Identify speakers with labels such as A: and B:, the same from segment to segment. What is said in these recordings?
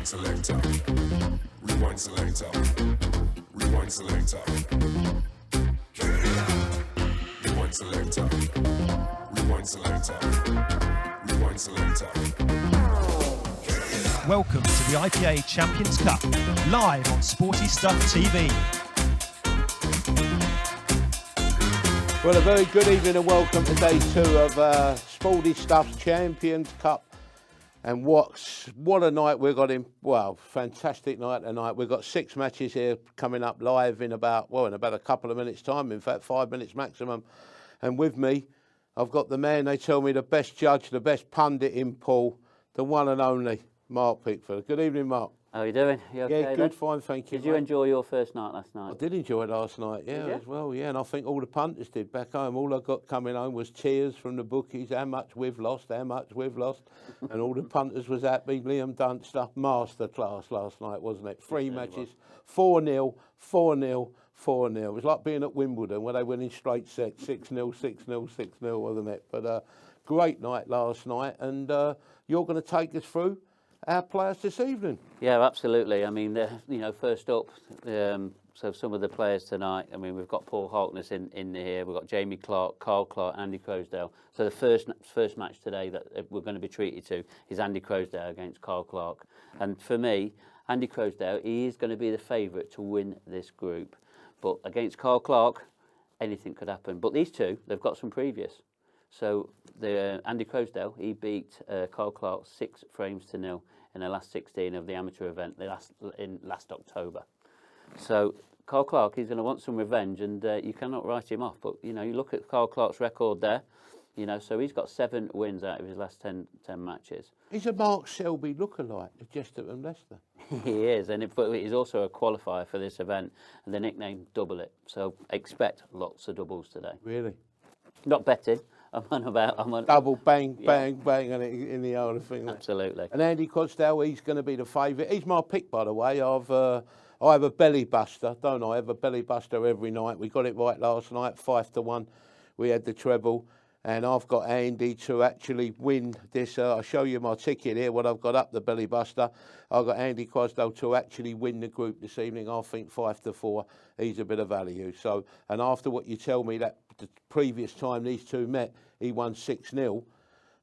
A: Rewind selector. Rewind selector. Rewind selector. Rewind selector. Rewind selector. Rewind selector.
B: Welcome to the IPA Champions Cup, live on Sporty Stuff TV.
C: Well, a very good evening and welcome to day two of Sporty Stuff's Champions Cup. And what a night we've got in. Well, fantastic night tonight. We've got 6 matches here coming up live in about a couple of minutes' time. In fact, 5 minutes maximum. And with me, I've got the man, they tell me, the best judge, the best pundit in Paul, the one and only Mark Pickford. Good evening, Mark.
D: How are you doing? You okay?
C: Yeah, good, fine, thank you.
D: Did you enjoy your first night last night?
C: I did enjoy it last night, yeah, as well, yeah. And I think all the punters did back home. All I got coming home was tears from the bookies, how much we've lost. And all the punters was happy. Liam Dunster, masterclass last night, wasn't it? 3 matches, 4-0, 4-0, 4-0. It was like being at Wimbledon where they went in straight sets, 6-0, 6-0, 6-0, wasn't it? But great night last night. And you're going to take us through our players this evening.
D: Yeah, absolutely. I mean, first up, so some of the players tonight, I mean, we've got Paul Harkness in here, we've got Jamie Clark, Carl Clark, Andy Croasdale. So the first match today that we're going to be treated to is Andy Croasdale against Carl Clark. And for me, Andy Croasdale, he is going to be the favourite to win this group. But against Carl Clark, anything could happen. But these two, they've got some previous. So Andy Croasdale, he beat Carl Clark 6 frames to 0 in the last 16 of the amateur event last October. So Carl Clark, he's going to want some revenge, and you cannot write him off. But you look at Carl Clark's record there. So he's got 7 wins out of his last 10 matches.
C: He's a Mark Selby lookalike, just at Leicester.
D: He is, but he's also a qualifier for this event, and the nickname Double It. So expect lots of doubles today.
C: Really?
D: Not betting. I'm on
C: double bang, bang, bang, and in the other thing.
D: Absolutely.
C: And Andy Croasdale, he's going to be the favourite. He's my pick, by the way. I have a belly buster, don't I? I have a belly buster every night. We got it right last night, 5-1. We had the treble, and I've got Andy to actually win this. I'll show you my ticket here, what I've got up the belly buster. I've got Andy Croasdale to actually win the group this evening. I think 5-4. He's a bit of value. So, and after what you tell me that the previous time these two met, he won 6-0.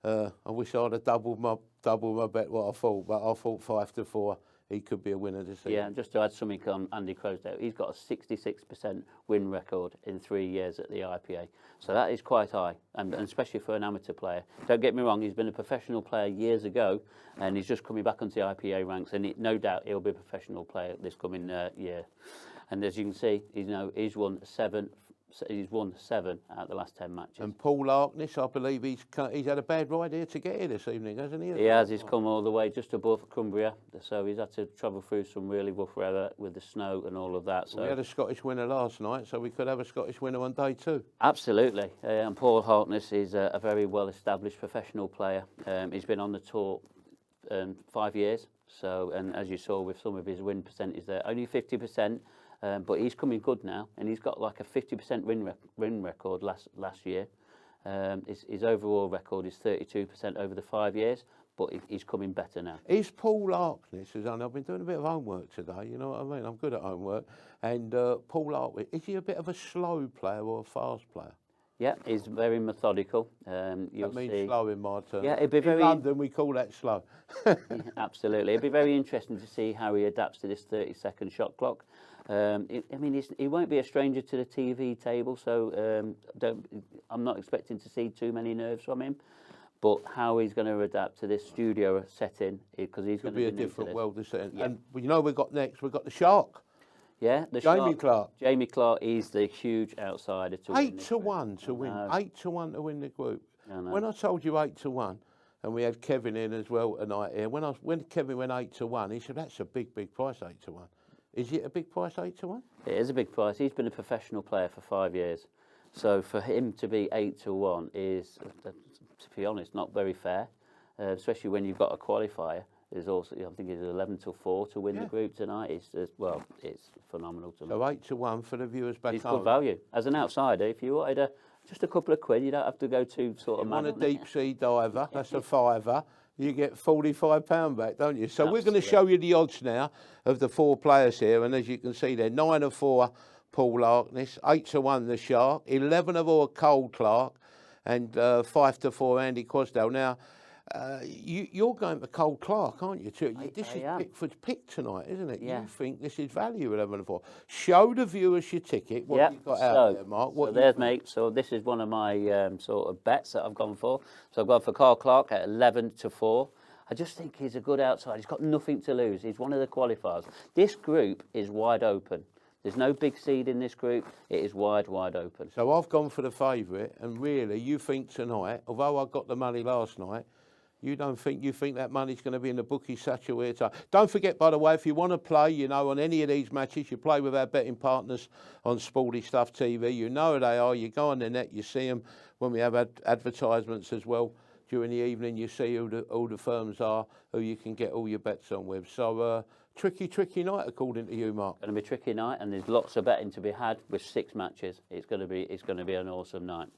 C: I wish I'd have doubled my bet what I thought, but I thought 5-4. He could be a winner this season.
D: Yeah, and just to add something on Andy Croasdale, he's got a 66% win record in 3 years at the IPA. So that is quite high, and especially for an amateur player. Don't get me wrong, he's been a professional player years ago, and he's just coming back onto the IPA ranks, and no doubt he'll be a professional player this coming year. And as you can see, he's won 7 out of the last 10 matches.
C: And Paul Harkness, I believe he's had a bad ride here to get here this evening, hasn't he?
D: He has. He's come all the way just above Cumbria, so he's had to travel through some really rough weather with the snow and all of that. So
C: we had a Scottish winner last night, so we could have a Scottish winner on day 2.
D: Absolutely. And Paul Harkness is a very well-established professional player. He's been on the tour 5 years. So, and as you saw with some of his win percentage there, only 50%. But he's coming good now, and he's got like a 50% win record last year. His overall record is 32% over the 5 years, but he's coming better now.
C: Is Paul Harkness, I've been doing a bit of homework today, you know what I mean? I'm good at homework. And Paul Harkness, is he a bit of a slow player or a fast player?
D: Yeah, he's very methodical.
C: That means slow in my terms.
D: Yeah, it'd be very.
C: In London, we call that slow.
D: Yeah, absolutely, it'd be very interesting to see how he adapts to this 30-second shot clock. He won't be a stranger to the TV table, so I'm not expecting to see too many nerves from him. But how he's going to adapt to this studio setting, because he's going to
C: be a different world to set. Yeah. And we've got next, we've got the Shark.
D: Yeah,
C: Jamie Clark.
D: Jamie Clark is the huge outsider to win.
C: 8-1 to win. 8-1 to win the group. When I told you 8-1, and we had Kevin in as well tonight here. When Kevin went 8-1, he said that's a big price, 8-1. Is it a big price, 8-1?
D: It is a big price. He's been a professional player for 5 years, so for him to be 8-1 is, to be honest, not very fair. Especially when you've got a qualifier. There's also, I think it's 11-4 to win the group tonight. It's phenomenal to me.
C: So 8-1 for the viewers back home.
D: It's good value. As an outsider, if you wanted just a couple of quid, you don't have to go to sort of mad.
C: On a deep sea diver, that's a fiver. you get £45 back, don't you? So we're going to
D: Absolutely.
C: show you the odds now of the 4 players here, and as you can see, they're 9-4 Paul Harkness, 8-1 the Shark, 11-4 Cole Clark, and 5-4 Andy Croasdale. Now, you're going to Cole Clark, aren't you? This
D: I
C: is
D: am.
C: Pickford's pick tonight, isn't it?
D: Yeah.
C: You think this is value 11-4. Show the viewers your ticket. What you've got out there, Mark? What
D: so
C: you
D: there's,
C: think?
D: mate. So this is one of my sort of bets that I've gone for. So I've gone for Carl Clark at 11-4. I just think he's a good outside. He's got nothing to lose. He's one of the qualifiers. This group is wide open. There's no big seed in this group. It is wide open.
C: So I've gone for the favourite, and really, you think tonight, although I got the money last night, you think that money's going to be in the bookie satchel here tonight. Don't forget, by the way, if you want to play, you know, on any of these matches, you play with our betting partners on Sporty Stuff TV. You know who they are. You go on the net, you see them when we have advertisements as well. During the evening, you see who all the firms are, who you can get all your bets on with. So, tricky night, according to you, Mark.
D: Going to be a tricky night, and there's lots of betting to be had with 6 matches. It's going to be an awesome night.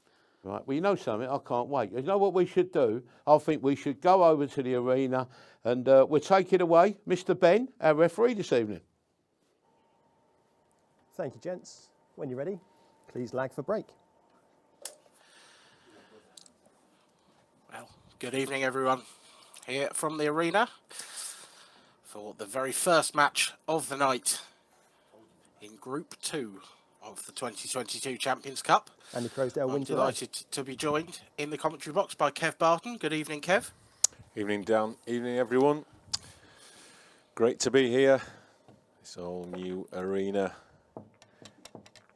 C: Right, well, you know something, I can't wait. You know what we should do? I think we should go over to the arena and we'll take it away. Mr. Ben, our referee this evening.
E: Thank you, gents. When you're ready, please lag for break.
F: Well, good evening, everyone. Here from the arena for the very first match of the night in Group 2 of the 2022 Champions Cup.
E: Andy Croasdale
F: I'm
E: wins for
F: delighted to be joined in the commentary box by Kev Barton. Good evening, Kev.
G: Evening, Dan. Evening, everyone. Great to be here. This all new arena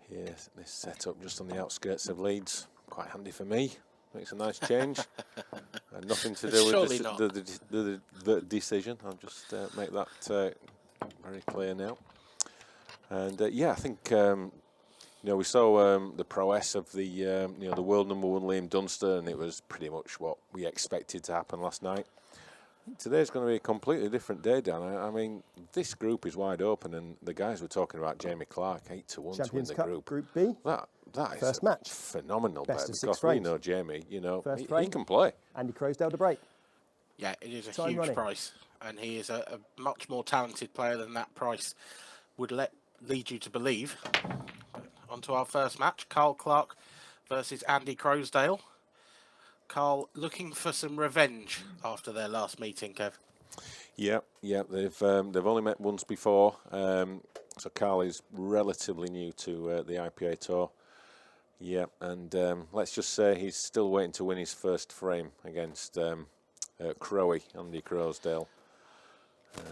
G: here. This set up just on the outskirts of Leeds. Quite handy for me. Makes a nice change. Nothing to do
F: Surely
G: with the decision. I'll just make that very clear now. And yeah, I think you know, we saw the prowess of the you know, the world number 1 Liam Dunster, and it was pretty much what we expected to happen last night. Today's going to be a completely different day, Dan. I mean, this group is wide open, and the guys were talking about Jamie Clark, 8-1 to win
E: Champions
G: the
E: Cup,
G: group.
E: Group B.
G: That is
E: First
G: a
E: match.
G: phenomenal
E: Best
G: bet,
E: of 6
G: because we
E: frames.
G: know Jamie, you know,
E: First
G: he
E: frame.
G: can play.
E: Andy Croasdale to break.
F: Yeah, it is a
E: Time
F: huge
E: running.
F: price, and he is a much more talented player than that price would lead you to believe. On to our first match, Carl Clark versus Andy Croasdale. Carl looking for some revenge after their last meeting, Kev.
G: Yeah, they've only met once before, so Carl is relatively new to the IPA tour. Yeah, and let's just say he's still waiting to win his first frame against Crowie, Andy Croasdale.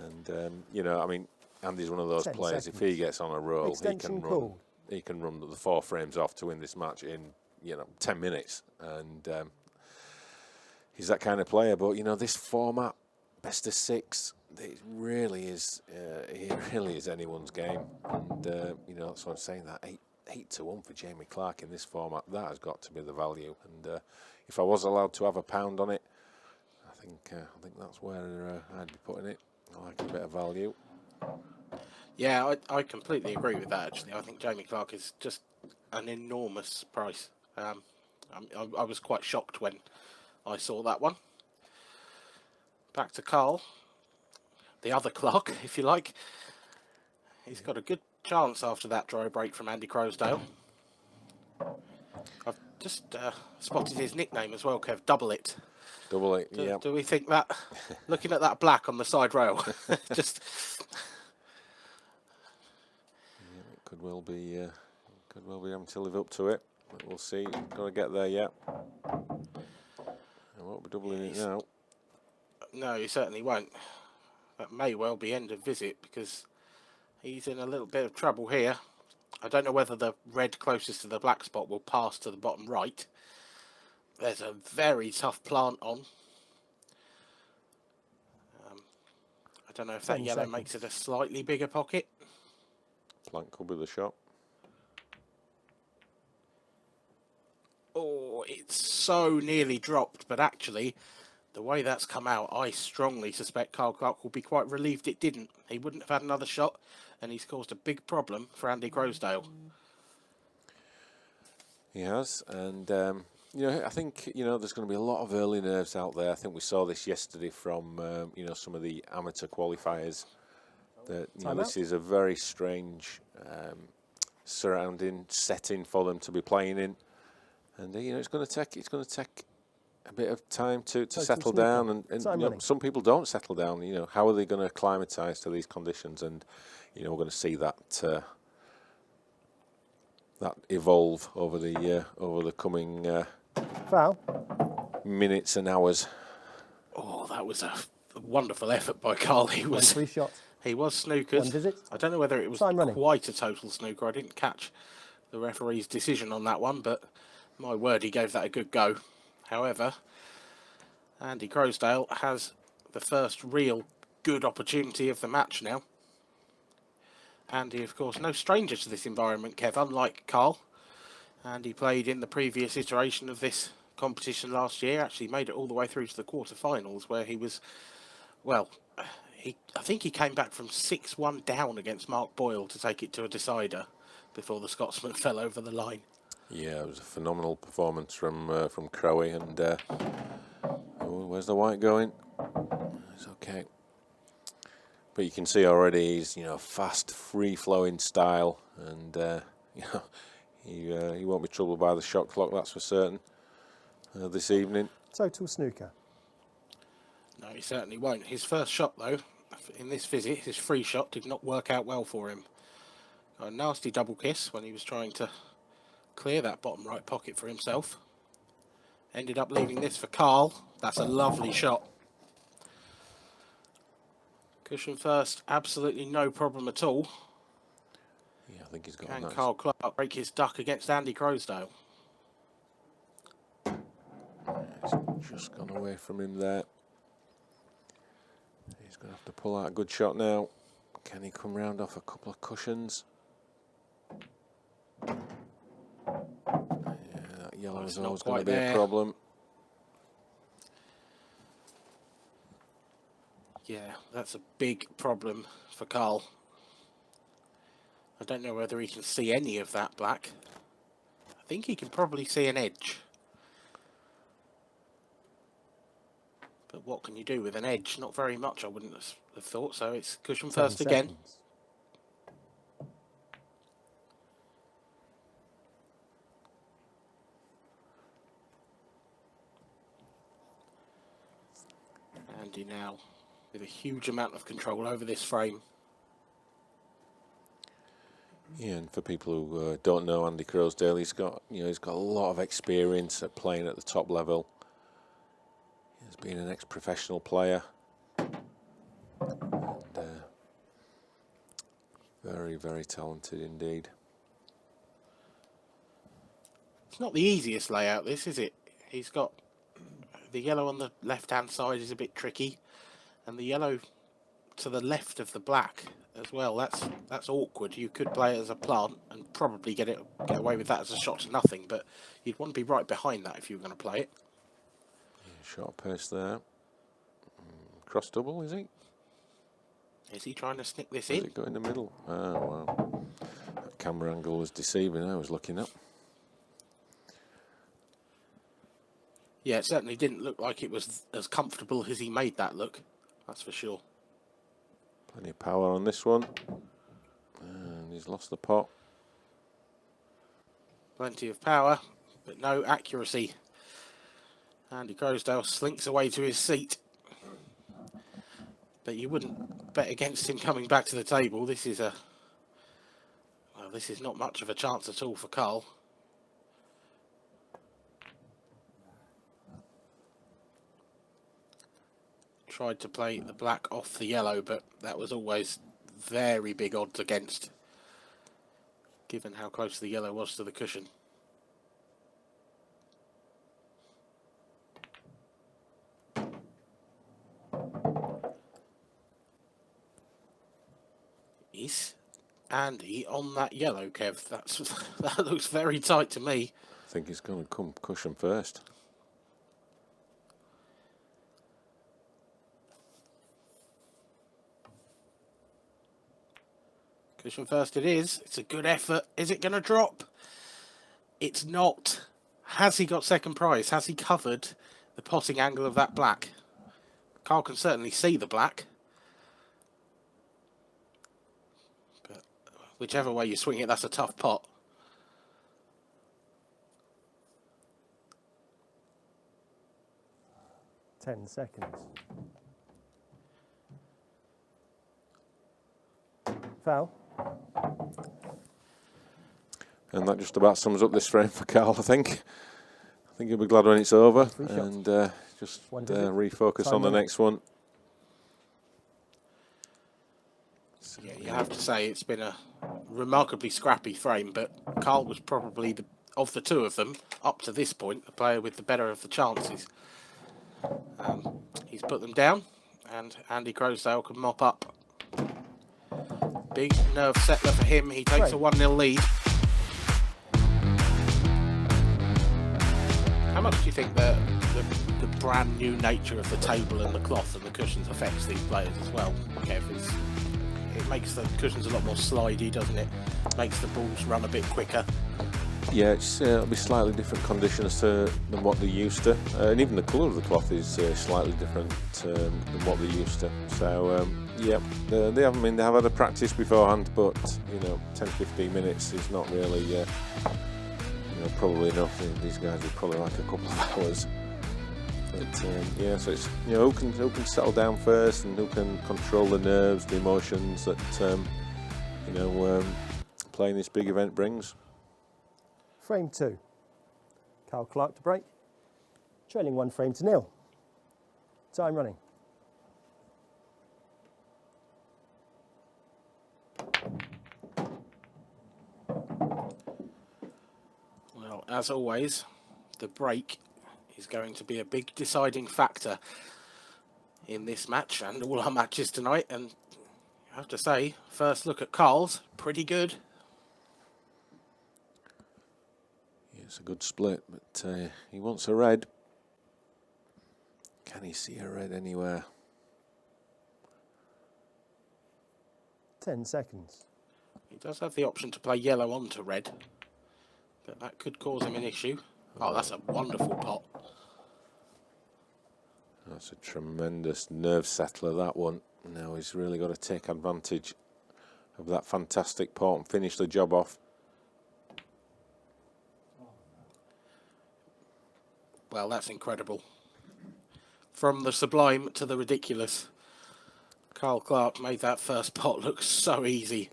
G: And you know, I mean, Andy's one of those
E: 10
G: players.
E: seconds.
G: If he gets on a roll,
E: Extension called.
G: he can run the 4 frames off to win this match in, you know, 10 minutes. And he's that kind of player. But you know, this format, best of 6, it really is anyone's game. And you know, that's what I'm saying. That 8-1 for Jamie Clark in this format, that has got to be the value. And if I was allowed to have a pound on it, I think that's where I'd be putting it. I like a bit of value.
F: Yeah, I completely agree with that, actually. I think Jamie Clark is just an enormous price. I was quite shocked when I saw that one. Back to Carl, the other Clark, if you like. He's got a good chance after that dry break from Andy Croasdale. I've just spotted his nickname as well, Kev, Double It.
G: Double it, yeah.
F: Do we think that, looking at that black on the side rail, just...
G: It could well be having to live up to it. But we'll see. Got to get there yet. I won't be doubling it now.
F: No, he certainly won't. That may well be end of visit, because he's in a little bit of trouble here. I don't know whether the red closest to the black spot will pass to the bottom right. There's a very tough plant on. I don't know if that
E: 10
F: yellow
E: seconds.
F: makes it a slightly bigger pocket.
G: Plank could be the shot.
F: Oh, it's so nearly dropped, but actually, the way that's come out, I strongly suspect Carl Clark will be quite relieved it didn't. He wouldn't have had another shot, and he's caused a big problem for Andy Croasdale.
G: He has, and I think there's going to be a lot of early nerves out there. I think we saw this yesterday from some of the amateur qualifiers. That this is a very strange surrounding setting for them to be playing in, and it's going to take a bit of time to settle down. And some people don't settle down. How are they going to acclimatise to these conditions? And we're going to see that evolve over the coming.
E: Foul.
G: Minutes and hours.
F: Oh, that was a wonderful effort by Carl. He was
E: Free shot.
F: He was snookered.
E: One visit.
F: I don't know whether it was
E: Time running.
F: quite a total snooker. I didn't catch the referee's decision on that one, but my word, he gave that a good go. However, Andy Croasdale has the first real good opportunity of the match now. Andy, of course, no stranger to this environment, Kev, unlike Carl. Andy played in the previous iteration of this competition last year, actually made it all the way through to the quarterfinals, where he was, well, I think he came back from 6-1 down against Mark Boyle to take it to a decider before the Scotsman fell over the line.
G: Yeah, it was a phenomenal performance from Crowe, and where's the white going? It's okay. But you can see already he's fast, free-flowing style, and he won't be troubled by the shot clock, that's for certain. This evening.
E: Total snooker.
F: No, he certainly won't. His first shot, though, in this visit, his free shot did not work out well for him. Got a nasty double kiss when he was trying to clear that bottom right pocket for himself. Ended up leaving this for Carl. That's a lovely shot. Cushion first, absolutely no problem at all.
G: Yeah, I think he's got.
F: Can Carl Clark break his duck against Andy Croasdale?
G: He's just gone away from him there. He's going to have to pull out a good shot now. Can he come round off a couple of cushions? Yeah, that yellow is always going to be a problem.
F: Yeah, that's a big problem for Carl. I don't know whether he can see any of that black. I think he can probably see an edge. But what can you do with an edge? Not very much, I wouldn't have thought. So it's cushion first again. Andy now with a huge amount of control over this frame.
G: Yeah, and for people who don't know Andy Croasdale, he's got a lot of experience at playing at the top level. He's been an ex-professional player, and very, very talented indeed.
F: It's not the easiest layout, this, is it? He's got the yellow on the left-hand side is a bit tricky, and the yellow to the left of the black as well. That's awkward. You could play it as a plant and probably get away with that as a shot to nothing, but you'd want to be right behind that if you were going to play it.
G: Short pace there. Cross double, is he?
F: Is he trying to snick this
G: Does
F: in?
G: it go in the middle? Oh, wow. That camera angle was deceiving, I was looking up.
F: Yeah, it certainly didn't look like it was as comfortable as he made that look. That's for sure.
G: Plenty of power on this one. And he's lost the pot.
F: Plenty of power, but no accuracy. Andy Croasdale slinks away to his seat. But you wouldn't bet against him coming back to the table. This is not much of a chance at all for Carl. Tried to play the black off the yellow, but that was always very big odds against, given how close the yellow was to the cushion. Is Andy on that yellow, Kev? That looks very tight to me.
G: I think he's going to come cushion first. Cushion
F: first it is. It's a good effort. Is it going to drop? It's not. Has he got second prize? Has he covered the potting angle of that black? Carl can certainly see the black. But whichever way you swing it, that's a tough pot.
E: Ten seconds. Foul.
G: And that just about sums up this frame for Carl, I think. I think he'll be glad when it's over and just refocus on the next one.
F: Yeah, you have to say it's been a remarkably scrappy frame, but Carl was probably, of the two of them, up to this point, the player with the better of the chances. He's put them down, and Andy Croasdale can mop up. Big nerve settler for him. He takes a 1-0 lead. How much do you think the brand new nature of the table and the cloth and the cushions affects these players as well, Kev? It makes the cushions a lot more slidey, doesn't it? Makes the balls run a bit quicker.
G: Yeah, it'll be slightly different conditions than what they're used to, and even the colour of the cloth is slightly different than what they're used to. So yeah, they have had a practice beforehand, but 10-15 minutes is not really probably enough. These guys would probably like a couple of hours. But yeah, so it's who can settle down first and who can control the nerves, the emotions that playing this big event brings.
E: Frame 2. Carl Clark to break. Trailing 1 frame to 0. Time running.
F: Well, as always, the break is going to be a big deciding factor in this match and all our matches tonight. And I have to say, first look at Carl's, pretty good.
G: It's a good split, but he wants a red. Can he see a red anywhere?
E: 10 seconds.
F: He does have the option to play yellow onto red, but that could cause him an issue. Oh, that's a wonderful pot.
G: That's a tremendous nerve settler, that one. Now he's really got to take advantage of that fantastic pot and finish the job off.
F: Well, that's incredible. From the sublime to the ridiculous. Carl Clark made that first pot look so easy.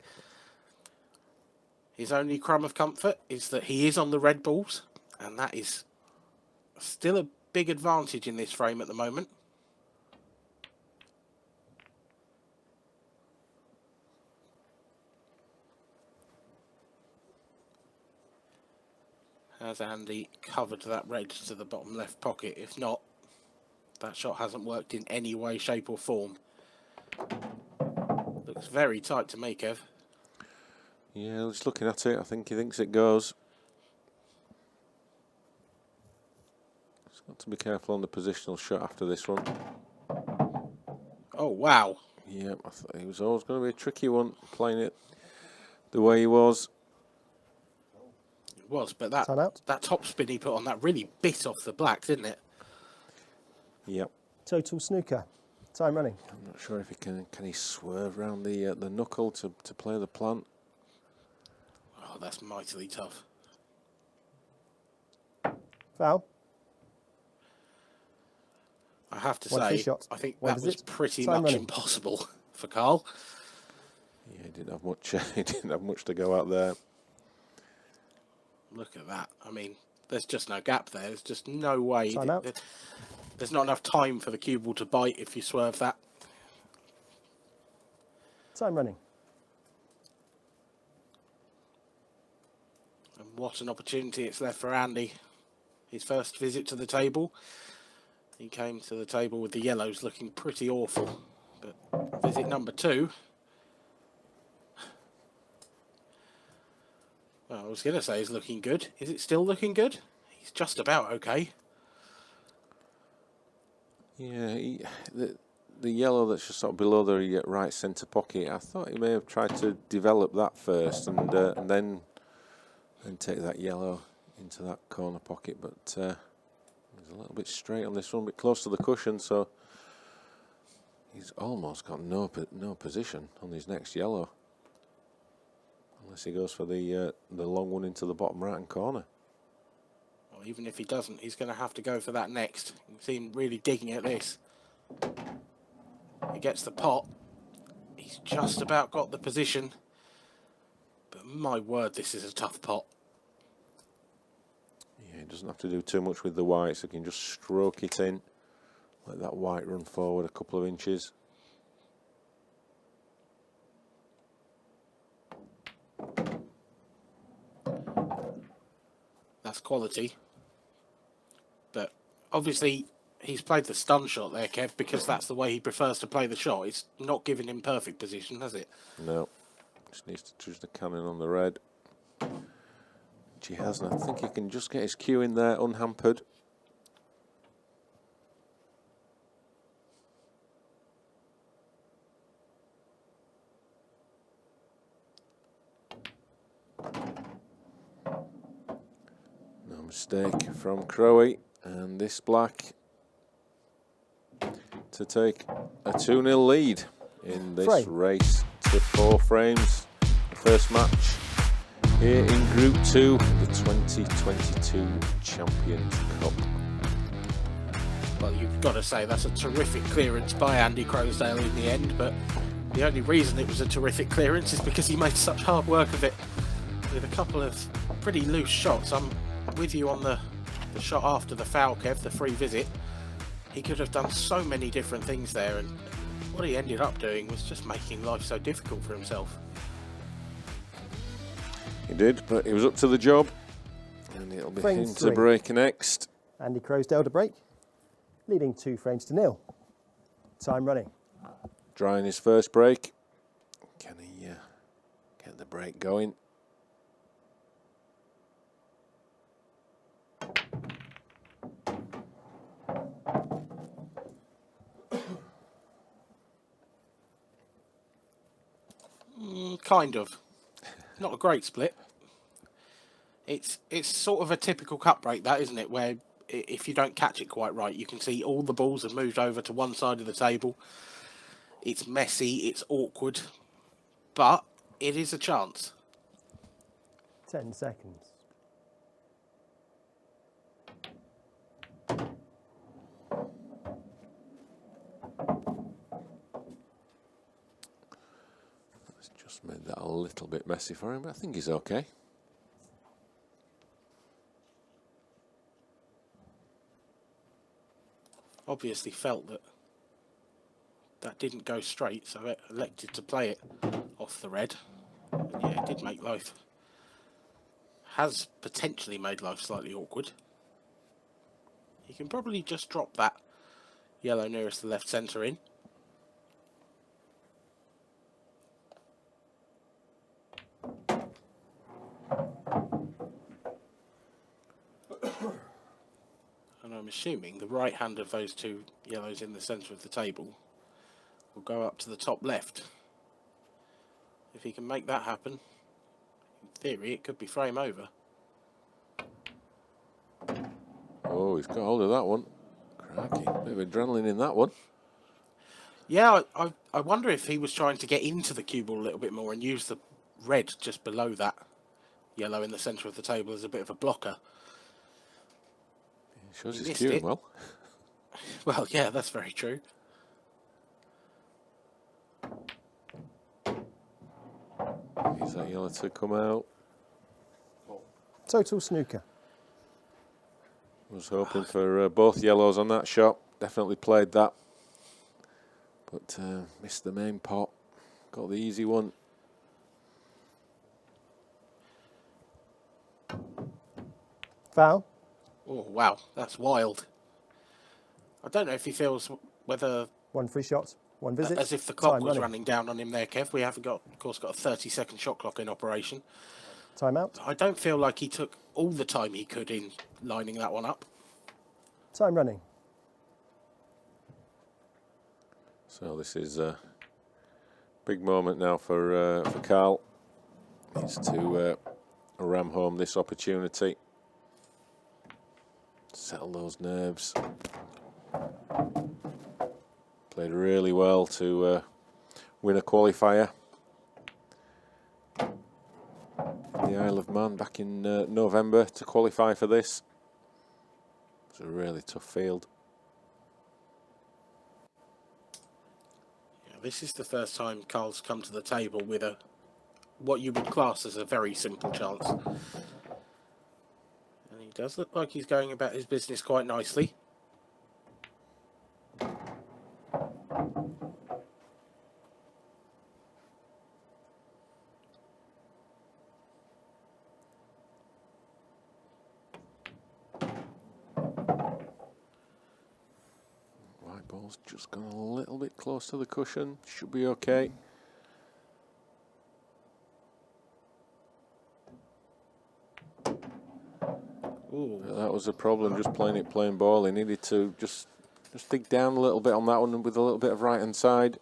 F: His only crumb of comfort is that he is on the red balls, and that is still a big advantage in this frame at the moment. Has Andy covered that red to the bottom left pocket? If not, that shot hasn't worked in any way, shape or form. Looks very tight to me, Kev.
G: Yeah, just looking at it, I think he thinks it goes. He's got to be careful on the positional shot after this one.
F: Oh, wow.
G: Yeah, I thought it was always going to be a tricky one, playing it the way he was.
F: It was, but that top spin he put on that really bit off the black, didn't it?
G: Yep.
E: Total snooker. Time running.
G: I'm not sure if he can he swerve around the knuckle to play the plant.
F: Oh, that's mightily tough.
E: Foul.
F: I have to
E: One free
F: say,
E: shot.
F: I think
E: One
F: that was
E: visit.
F: pretty
E: Time
F: much
E: running.
F: impossible for Carl.
G: Yeah, he didn't have much. He didn't have much to go out there.
F: Look at that. I mean, there's just no gap there. There's just no way.
E: Time out.
F: There's not enough time for the cue ball to bite if you swerve that.
E: Time running.
F: And what an opportunity it's left for Andy. His first visit to the table. He came to the table with the yellows looking pretty awful. But visit number 2. Well, I was going to say he's looking good. Is it still looking good? He's just about okay.
G: Yeah, the yellow that's just sort of below the right centre pocket, I thought he may have tried to develop that first and then take that yellow. into that corner pocket, but he's a little bit straight on this one, a bit close to the cushion, so he's almost got no position on his next yellow, unless he goes for the long one into the bottom right-hand corner.
F: Well, even if he doesn't, he's going to have to go for that next. You can see him really digging at this. He gets the pot. He's just about got the position. But my word, this is a tough pot.
G: Yeah, he doesn't have to do too much with the whites. He can just stroke it in. Let that white run forward a couple of inches.
F: That's quality. But obviously, he's played the stun shot there, Kev, because that's the way he prefers to play the shot. It's not giving him perfect position, has it?
G: No. Just needs to choose the cannon on the red. Which he hasn't. I think he can just get his cue in there unhampered. No mistake from Crowe, and this black to take a 2-0 lead in this race to 4 frames. The first match here in Group 2, the 2022 Champions Cup.
F: Well, you've got to say that's a terrific clearance by Andy Croasdale in the end, but the only reason it was a terrific clearance is because he made such hard work of it with a couple of pretty loose shots. I'm with you on the shot after the foul, Kev, the free visit. He could have done so many different things there, and what he ended up doing was just making life so difficult for himself.
G: He did, but he was up to the job, and it'll be
E: Frame
G: him
E: 3.
G: to break next.
E: Andy Croasdale to break, leading 2 frames to 0. Time running.
G: Drying his first break. Can he get the break going?
F: Kind of. Not a great split. It's sort of a typical cut break, that, isn't it? Where if you don't catch it quite right, you can see all the balls have moved over to one side of the table. It's messy, it's awkward, but it is a chance.
E: 10 seconds.
G: Just made that a little bit messy for him, but I think he's okay.
F: Obviously felt that didn't go straight, so it elected to play it off the red. And yeah, it did make life, has potentially made life slightly awkward. He can probably just drop that yellow nearest the left centre in. And I'm assuming the right hand of those 2 yellows in the centre of the table will go up to the top left. If he can make that happen, in theory it could be frame over.
G: Oh, he's got hold of that one. Crikey, bit of adrenaline in that one.
F: Yeah, I wonder if he was trying to get into the cue ball a little bit more and use the red just below that yellow in the centre of the table as a bit of a blocker.
G: Shows
F: He
G: his
F: missed
G: cueing
F: it.
G: well.
F: Well, yeah, that's very true.
G: Is that yellow to come out?
E: Total snooker.
G: Was hoping for both yellows on that shot. Definitely played that. But missed the main pot. Got the easy one.
E: Foul.
F: Oh, wow, that's wild. I don't know if he feels whether,
E: 1 free shot, 1 visit.
F: as if the clock
E: Time
F: was
E: running.
F: running down on him there, Kev. We haven't got, of course, got a 30-second shot clock in operation.
E: Time out.
F: I don't feel like he took all the time he could in lining that one up.
E: Time running.
G: So this is a big moment now for Carl. Needs to ram home this opportunity. settle those nerves. Played really well to win a qualifier. The Isle of Man back in November to qualify for this. It's a really tough field.
F: Yeah, this is the first time Carl's come to the table with what you would class as a very simple chance. And he does look like he's going about his business quite nicely.
G: White ball's just gone a little bit close to the cushion. Should be okay.
F: Ooh.
G: But that was the problem, just playing it plain ball. He needed to just dig down a little bit on that one with a little bit of right hand side.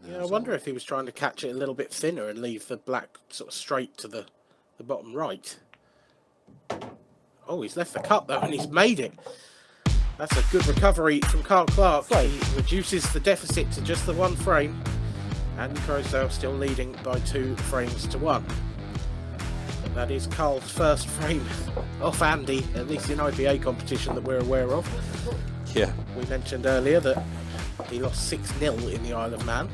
F: Yeah, I wonder if he was trying to catch it a little bit thinner and leave the black sort of straight to the bottom right. Oh, he's left the cut though, and he's made it. That's a good recovery from Carl Clark. He reduces the deficit to just the 1 frame. And Croasdale still leading by 2 frames to 1. That is Carl's first frame off Andy, at least in IPA competition that we're aware of.
G: Yeah.
F: We mentioned earlier that he lost 6-0 in the Isle of Man.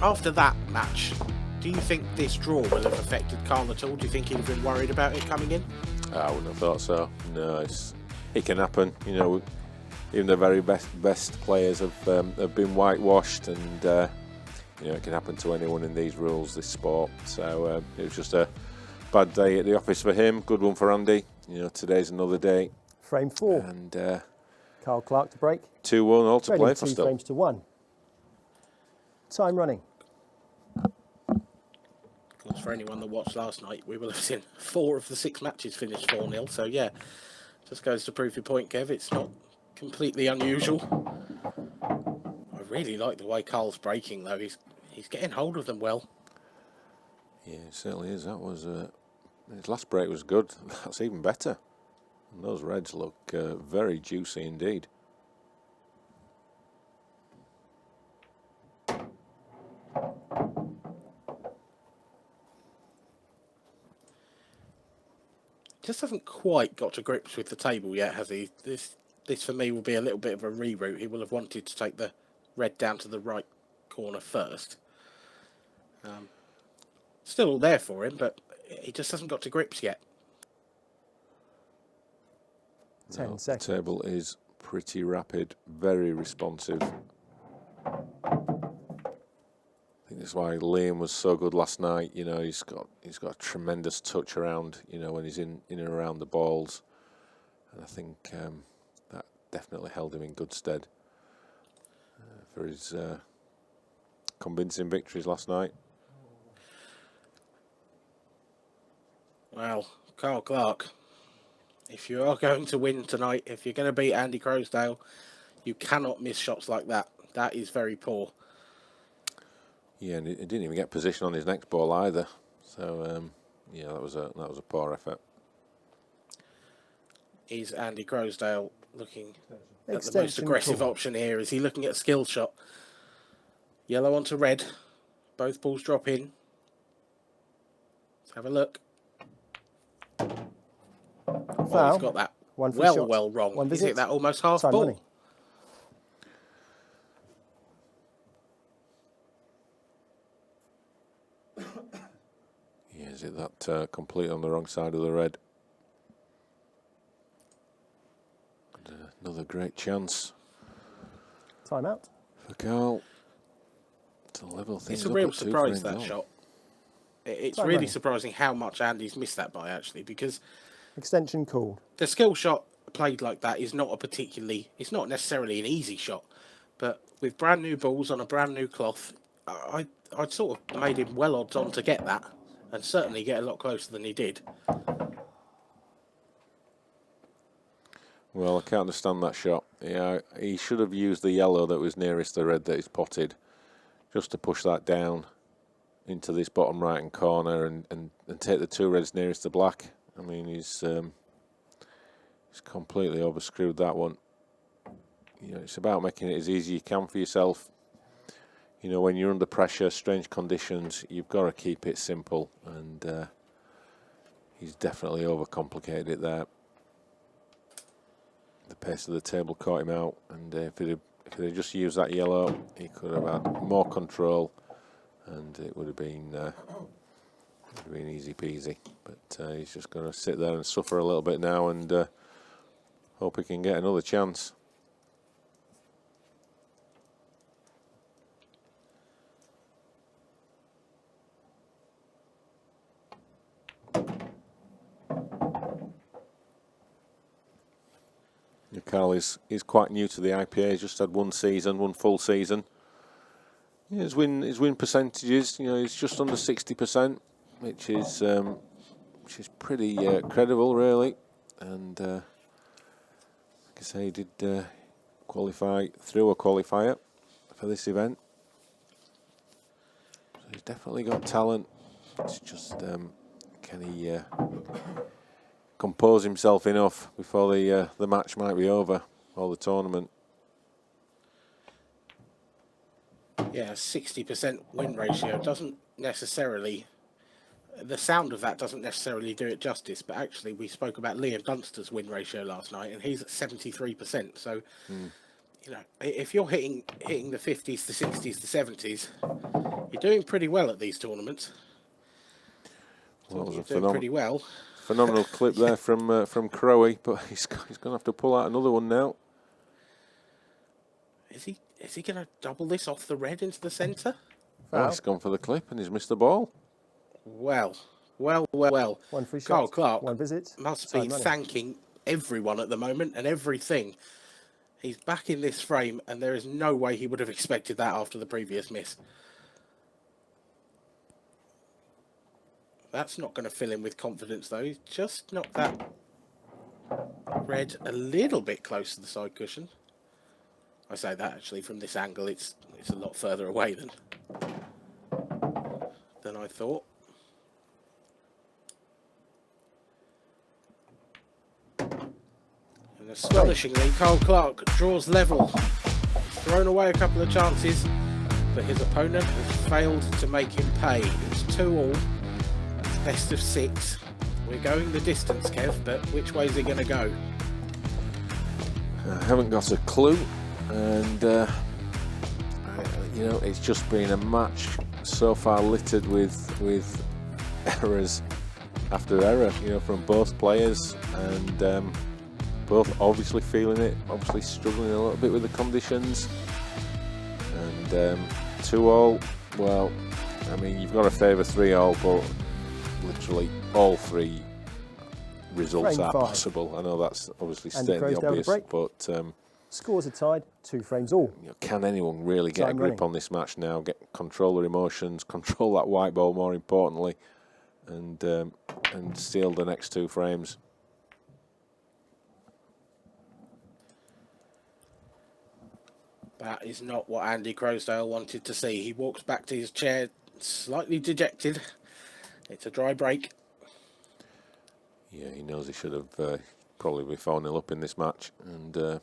F: After that match, do you think this draw will have affected Carl at all? Do you think he'd have been worried about it coming in?
G: I wouldn't have thought so. No, it can happen. You know, even the very best players have been whitewashed, and you know, it can happen to anyone in these rules, this sport. So it was just a bad day at the office for him. Good one for Andy. You know, today's another day.
E: Frame 4.
G: And
E: Carl Clark to break.
G: 2-1 all to play for
E: 2
G: still.
E: frames to 1. Time running.
F: Of course, for anyone that watched last night, we will have seen 4 of the 6 matches finish 4-0. So yeah, just goes to prove your point, Kev. It's not completely unusual. I really like the way Carl's breaking though. He's getting hold of them well.
G: Yeah, it certainly is. That was his last break was good. That's even better. And those reds look very juicy indeed.
F: Just hasn't quite got to grips with the table yet, has he? This for me will be a little bit of a reroute. He will have wanted to take the red down to the right corner first. Still all there for him, but he just hasn't got to grips yet.
E: 10
G: No,
E: seconds.
G: The table is pretty rapid, very responsive. I think that's why Liam was so good last night. You know, he's got a tremendous touch around. You know, when he's in and around the balls, and I think that definitely held him in good stead for his convincing victories last night.
F: Well, Carl Clark, if you are going to win tonight, if you're going to beat Andy Croasdale, you cannot miss shots like that. That is very poor.
G: Yeah, and he didn't even get position on his next ball either. So yeah, that was a poor effort.
F: Is Andy Croasdale looking at the most
E: Extension
F: aggressive
E: call.
F: option here? Is he looking at a skill shot? Yellow onto red. Both balls drop in. Let's have a look. Oh,
E: Foul.
F: he's got that
E: One free shot.
F: well wrong.
E: One
F: He's
E: visit.
F: hit that almost half
E: Time
F: ball.
E: running.
G: Yeah, is it that completely on the wrong side of the red? And, another great chance
E: Time out.
G: for Carl to level things
F: It's a
G: up
F: real
G: at 2
F: surprise,
G: frames
F: that
G: all.
F: shot. It's
E: Time
F: really
E: running.
F: surprising how much Andy's missed that by, actually, because
E: Extension called.
F: the skill shot played like that is not it's not necessarily an easy shot, but with brand new balls on a brand new cloth, I'd sort of made him well odds on to get that, and certainly get a lot closer than he did.
G: Well, I can't understand that shot. Yeah, he should have used the yellow that was nearest the red that he's potted, just to push that down into this bottom right hand corner and take the 2 reds nearest the black. I mean, he's He's completely overscrewed that one. You know, it's about making it as easy as you can for yourself. You know, when you're under pressure, strange conditions, you've got to keep it simple. And he's definitely overcomplicated it there. The pace of the table caught him out, and if he'd just used that yellow, he could have had more control, and it would have been easy peasy. But he's just going to sit there and suffer a little bit now, and hope he can get another chance. Carl is quite new to the IPA. He's just had one full season. Yeah, his win percentages, you know, he's just under 60%, which is pretty credible, really. And like I say, he did qualify through a qualifier for this event. So he's definitely got talent. It's just can he compose himself enough before the match might be over, or the tournament.
F: Yeah, 60% win ratio doesn't necessarily, the sound of that doesn't necessarily do it justice, but actually we spoke about Liam Dunster's win ratio last night, and he's at 73%. So, you know, if you're hitting the 50s, the 60s, the 70s, you're doing pretty well at these tournaments.
G: Well,
F: you're doing pretty well.
G: Phenomenal clip there from Crowe, but he's going to have to pull out another one now. Is
F: he going to double this off the red into the centre?
G: Oh, he's gone for the clip and he's missed the ball.
F: Well.
E: One free
F: Carl
E: shot,
F: Clark
E: one visit.
F: must be thanking everyone at the moment and everything. He's back in this frame, and there is no way he would have expected that after the previous miss. That's not going to fill him with confidence, though. He's just knocked that red a little bit close to the side cushion. I say that, actually, from this angle, it's a lot further away than I thought. And astonishingly, Carl Clark draws level. Thrown away a couple of chances, but his opponent has failed to make him pay. It's 2-all. Best of 6. We're going the distance, Kev, but which way is he going to go?
G: I haven't got a clue, and you know, it's just been a match so far littered with errors after error, you know, from both players, and both obviously feeling it, obviously struggling a little bit with the conditions. And 2-all, well, I mean, you've got to favour 3-all, but literally all three results are possible. I know that's obviously stating the obvious, but
E: scores are tied, 2 frames all.
G: You know, can anyone really get a grip on this match now? Get control their emotions, control that white ball more importantly, and steal the next 2 frames.
F: That is not what Andy Croasdale wanted to see. He walks back to his chair, slightly dejected. It's a dry break.
G: Yeah, he knows he should have probably be 4-0 up in this match, and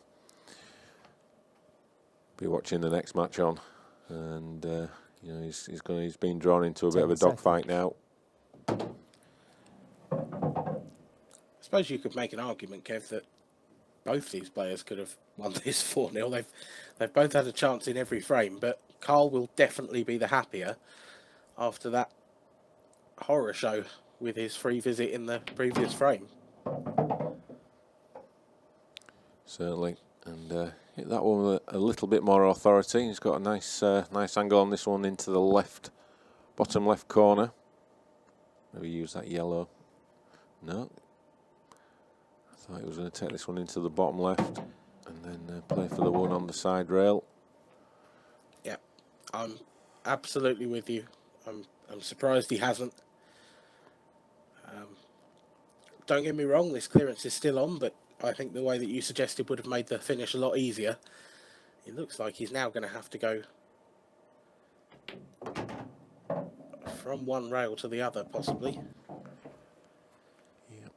G: be watching the next match on. And you know, he's been drawn into a bit of a dogfight now.
F: I suppose you could make an argument, Kev, that both these players could have won this 4-0. They've both had a chance in every frame, but Carl will definitely be the happier after that horror show with his free visit in the previous frame.
G: Certainly, and hit that one with a little bit more authority. He's got a nice angle on this one into the left, bottom left corner. Maybe use that yellow. No. I thought he was going to take this one into the bottom left and then play for the one on the side rail.
F: Yeah, I'm absolutely with you. I'm surprised he hasn't. Don't get me wrong, this clearance is still on, but I think the way that you suggested would have made the finish a lot easier. It looks like he's now going to have to go from one rail to the other, possibly.
G: Yeah,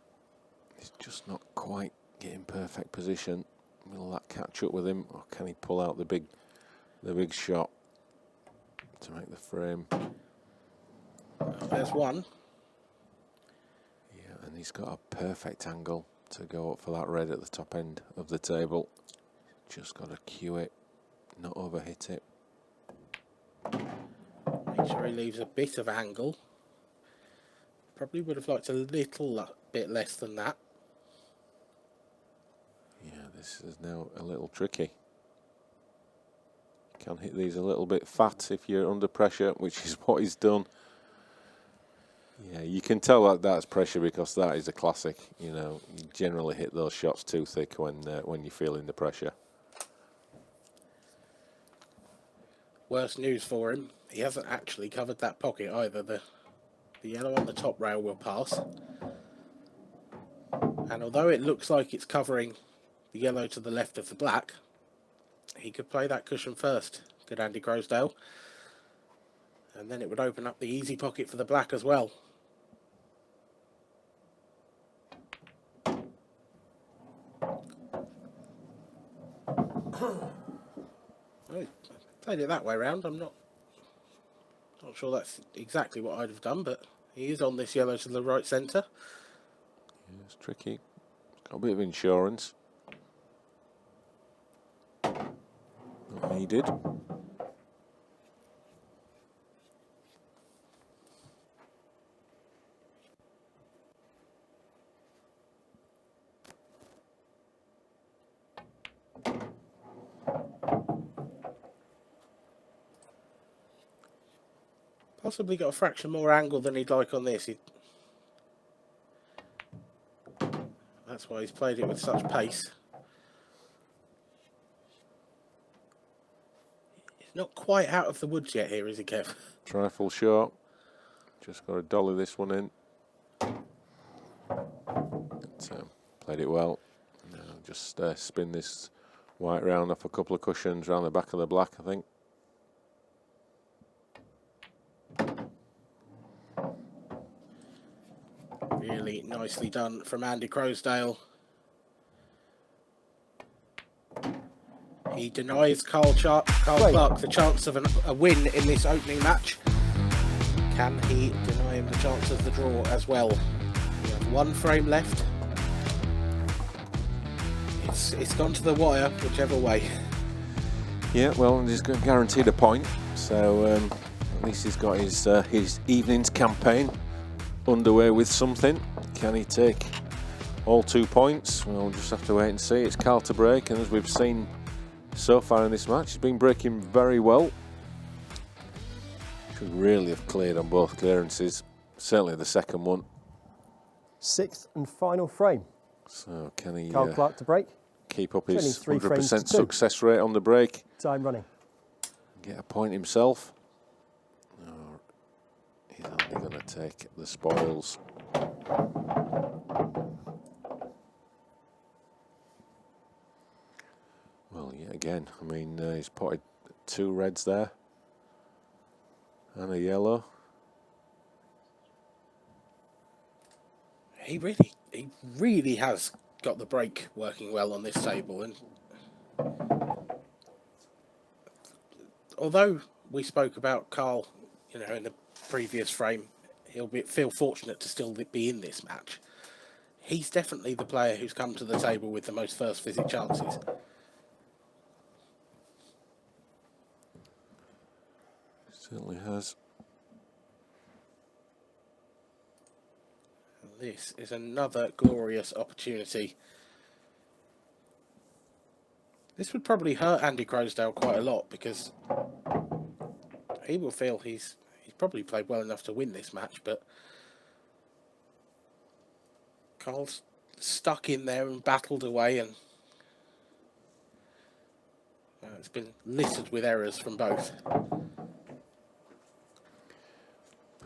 G: he's just not quite get in perfect position. Will that catch up with him, or can he pull out the big shot to make the frame?
F: There's one.
G: Yeah, and he's got a perfect angle to go up for that red at the top end of the table. Just got to cue it, not overhit it.
F: Make sure he leaves a bit of angle. Probably would have liked a little bit less than that.
G: Yeah, this is now a little tricky. You can hit these a little bit fat if you're under pressure, which is what he's done. Yeah, you can tell that that's pressure because that is a classic. You know, you generally hit those shots too thick when you're feeling the pressure.
F: Worst news for him, he hasn't actually covered that pocket either. The yellow on the top rail will pass. And although it looks like it's covering the yellow to the left of the black, he could play that cushion first. Good Andy Croasdale. And then it would open up the easy pocket for the black as well. Oh, played it that way round. I'm not sure that's exactly what I'd have done, but he is on this yellow to the right centre.
G: Yeah, it's tricky. It's got a bit of insurance. Not needed.
F: Possibly got a fraction more angle than he'd like on this. That's why he's played it with such pace. He's not quite out of the woods yet here, is he, Kev?
G: Trifle short. Just got to dolly this one in. Played it well. Now just spin this white round off a couple of cushions round the back of the black, I think.
F: Really nicely done from Andy Croasdale. He denies Carl Clark the chance of a win in this opening match. Can he deny him the chance of the draw as well? We have one frame left. It's gone to the wire, whichever way.
G: Yeah, well, he's guaranteed a point, so at least he's got his evening's campaign underway with something. Can he take all 2 points? Well, we'll just have to wait and see. It's Carl to break, and as we've seen so far in this match, he's been breaking very well. Should really have cleared on both clearances, certainly the second one.
E: 6th and final frame.
G: So can he
E: Carl Clark to break.
G: keep up his
E: 100%
G: success rate on the break?
E: Time running.
G: Get a point himself? Or he's only going to take the spoils. Well, yeah, again, I mean, he's potted 2 reds there and a yellow.
F: He really has got the break working well on this table, and although we spoke about Carl, in the previous frame, he'll feel fortunate to still be in this match. He's definitely the player who's come to the table with the most first visit chances.
G: Certainly has.
F: This is another glorious opportunity. This would probably hurt Andy Croasdale quite a lot, because he will feel he's probably played well enough to win this match, but Carl's stuck in there and battled away, and it's been littered with errors from both.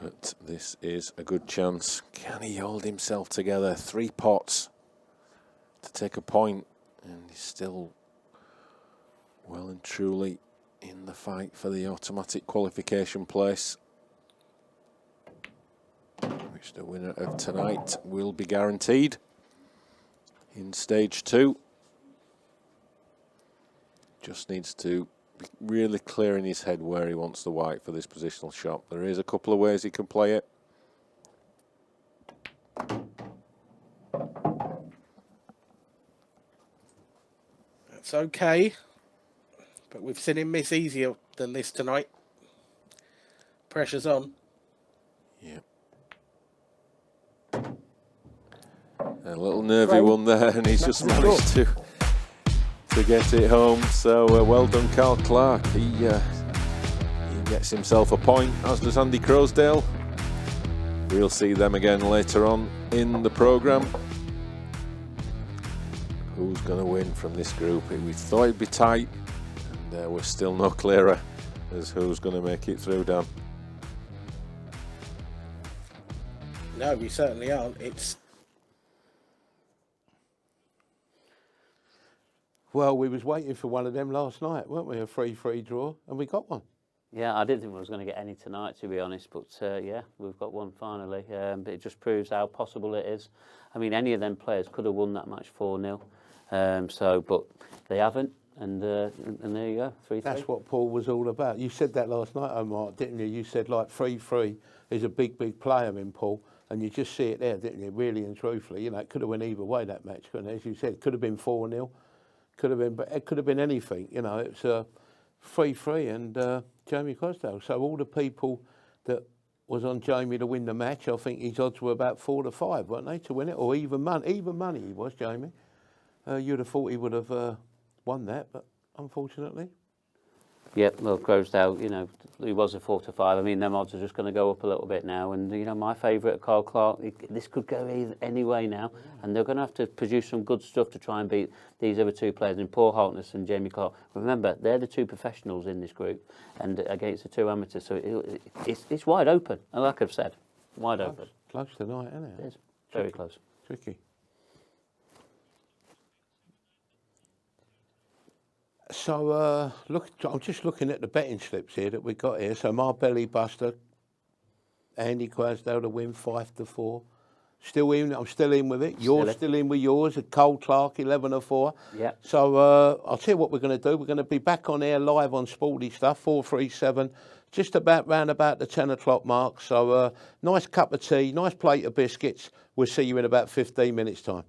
G: But this is a good chance. Can he hold himself together? 3 pots to take a point, and he's still well and truly in the fight for the automatic qualification place, which the winner of tonight will be guaranteed. in stage 2. Just needs to be really clear in his head where he wants the white for this positional shot. There is a couple of ways he can play it.
F: That's okay, but we've seen him miss easier than this tonight. Pressure's on.
G: Yeah. A little nervy one there, and he's just managed to get it home. So well done, Carl Clark. He gets himself a point, as does Andy Croasdale. We'll see them again later on in the programme. Who's going to win from this group? We thought it'd be tight, and we're still no clearer as who's going to make it through, Dan.
F: No, we certainly aren't. It's
C: Well, we was waiting for one of them last night, weren't we? A 3-3 draw, and we got one.
D: Yeah, I didn't think we was going to get any tonight, to be honest, but yeah, we've got one finally. But it just proves how possible it is. I mean, any of them players could have won that match 4-0, but they haven't, and there you go, 3-3.
C: That's what Paul was all about. You said that last night, Omar, didn't you? You said like 3-3 is a big player in Paul, and you just see it there, didn't you? Really and truthfully, you know, it could have went either way, that match, couldn't it? As you said, it could have been 4-0, could have been, but it could have been anything. You know, it's 3-3 and Jamie Croasdale. So all the people that was on Jamie to win the match, I think his odds were about 4 to 5, weren't they, to win it, or even money he was, Jamie. You'd have thought he would have won that, but unfortunately.
D: Yeah, well, Croasdale, you know, he was a 4 to 5. I mean, them odds are just going to go up a little bit now. And, you know, my favourite, Carl Clark, this could go any way now. And they're going to have to produce some good stuff to try and beat these other two players, in Paul Harkness and Jamie Clark. Remember, they're the two professionals in this group and against the two amateurs. So it's wide open. And like I've said, wide open.
C: Close tonight, isn't it?
D: It is. Very close.
C: Tricky. So, look, I'm just looking at the betting slips here that we got here. So, my belly buster, Andy Croasdale to win 5 to 4. Still in. I'm still in with it. You're still in with yours. Cole Clark 11 to 4.
D: Yeah.
C: So, I'll tell you what we're going to do. We're going to be back on air live on Sporty Stuff 437, just about round about the 10 o'clock mark. So, nice cup of tea, nice plate of biscuits. We'll see you in about 15 minutes' time.